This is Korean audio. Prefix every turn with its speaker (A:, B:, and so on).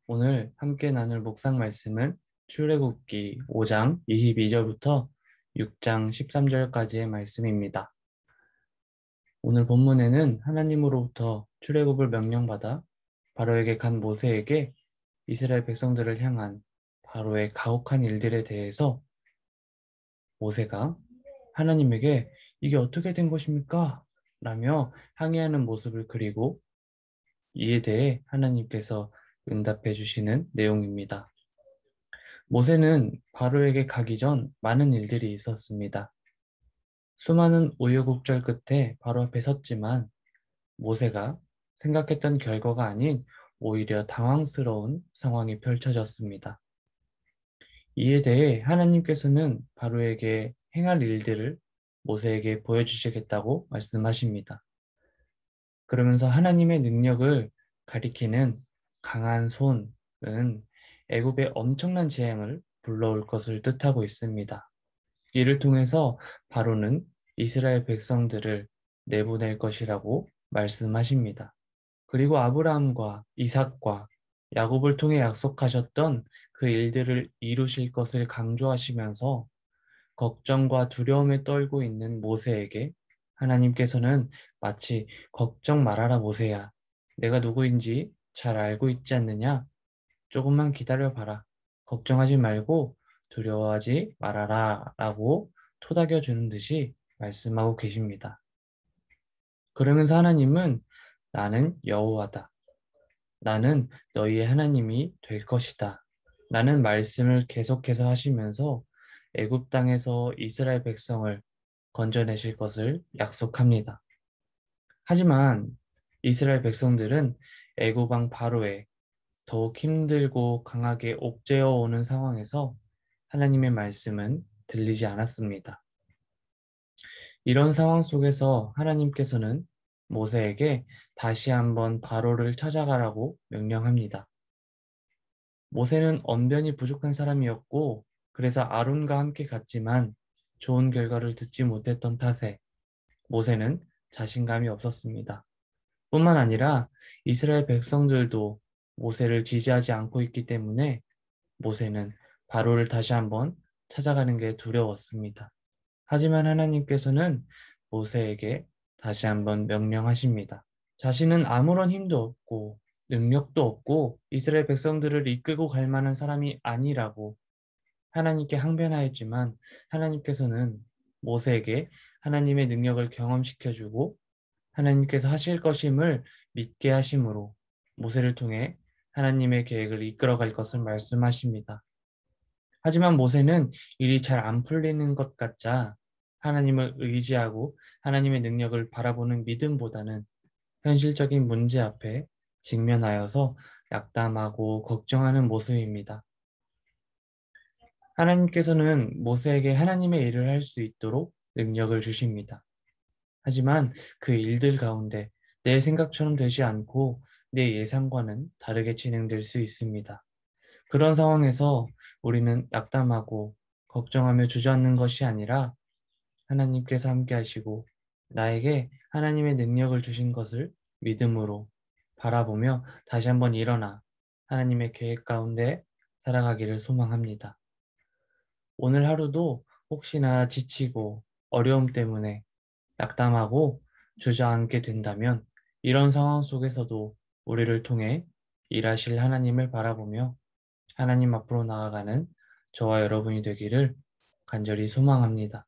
A: 오늘 함께 나눌 묵상 말씀은 출애굽기 5장 22절부터 6장 13절까지의 말씀입니다. 오늘 본문에는 하나님으로부터 출애굽을 명령받아 바로에게 간 모세에게 이스라엘 백성들을 향한 바로의 가혹한 일들에 대해서 모세가 하나님에게 이게 어떻게 된 것입니까? 라며 항의하는 모습을 그리고 이에 대해 하나님께서 응답해 주시는 내용입니다. 모세는 바로에게 가기 전 많은 일들이 있었습니다. 수많은 우여곡절 끝에 바로 앞에 섰지만 모세가 생각했던 결과가 아닌 오히려 당황스러운 상황이 펼쳐졌습니다. 이에 대해 하나님께서는 바로에게 행할 일들을 모세에게 보여주시겠다고 말씀하십니다. 그러면서 하나님의 능력을 가리키는 강한 손은 애굽의 엄청난 재앙을 불러올 것을 뜻하고 있습니다. 이를 통해서 바로는 이스라엘 백성들을 내보낼 것이라고 말씀하십니다. 그리고 아브라함과 이삭과 야곱을 통해 약속하셨던 그 일들을 이루실 것을 강조하시면서 걱정과 두려움에 떨고 있는 모세에게 하나님께서는 마치 걱정 말아라 모세야. 내가 누구인지 잘 알고 있지 않느냐? 조금만 기다려 봐라. 걱정하지 말고 두려워하지 말아라 라고 토닥여 주는 듯이 말씀하고 계십니다. 그러면서 하나님은 나는 여호와다. 나는 너희의 하나님이 될 것이다. 라는 말씀을 계속해서 하시면서 애굽 땅에서 이스라엘 백성을 건져내실 것을 약속합니다. 하지만 이스라엘 백성들은 애굽 왕 바로의 더욱 힘들고 강하게 옥죄어 오는 상황에서 하나님의 말씀은 들리지 않았습니다. 이런 상황 속에서 하나님께서는 모세에게 다시 한번 바로를 찾아가라고 명령합니다. 모세는 언변이 부족한 사람이었고 그래서 아론과 함께 갔지만 좋은 결과를 듣지 못했던 탓에 모세는 자신감이 없었습니다. 뿐만 아니라 이스라엘 백성들도 모세를 지지하지 않고 있기 때문에 모세는 바로를 다시 한번 찾아가는 게 두려웠습니다. 하지만 하나님께서는 모세에게 다시 한번 명령하십니다. 자신은 아무런 힘도 없고 능력도 없고 이스라엘 백성들을 이끌고 갈 만한 사람이 아니라고 하나님께 항변하였지만 하나님께서는 모세에게 하나님의 능력을 경험시켜주고 하나님께서 하실 것임을 믿게 하심으로 모세를 통해 하나님의 계획을 이끌어갈 것을 말씀하십니다. 하지만 모세는 일이 잘 안 풀리는 것 같자 하나님을 의지하고 하나님의 능력을 바라보는 믿음보다는 현실적인 문제 앞에 직면하여서 낙담하고 걱정하는 모습입니다. 하나님께서는 모세에게 하나님의 일을 할 수 있도록 능력을 주십니다. 하지만 그 일들 가운데 내 생각처럼 되지 않고 내 예상과는 다르게 진행될 수 있습니다. 그런 상황에서 우리는 낙담하고 걱정하며 주저앉는 것이 아니라 하나님께서 함께 하시고 나에게 하나님의 능력을 주신 것을 믿음으로 바라보며 다시 한번 일어나 하나님의 계획 가운데 살아가기를 소망합니다. 오늘 하루도 혹시나 지치고 어려움 때문에 낙담하고 주저앉게 된다면 이런 상황 속에서도 우리를 통해 일하실 하나님을 바라보며 하나님 앞으로 나아가는 저와 여러분이 되기를 간절히 소망합니다.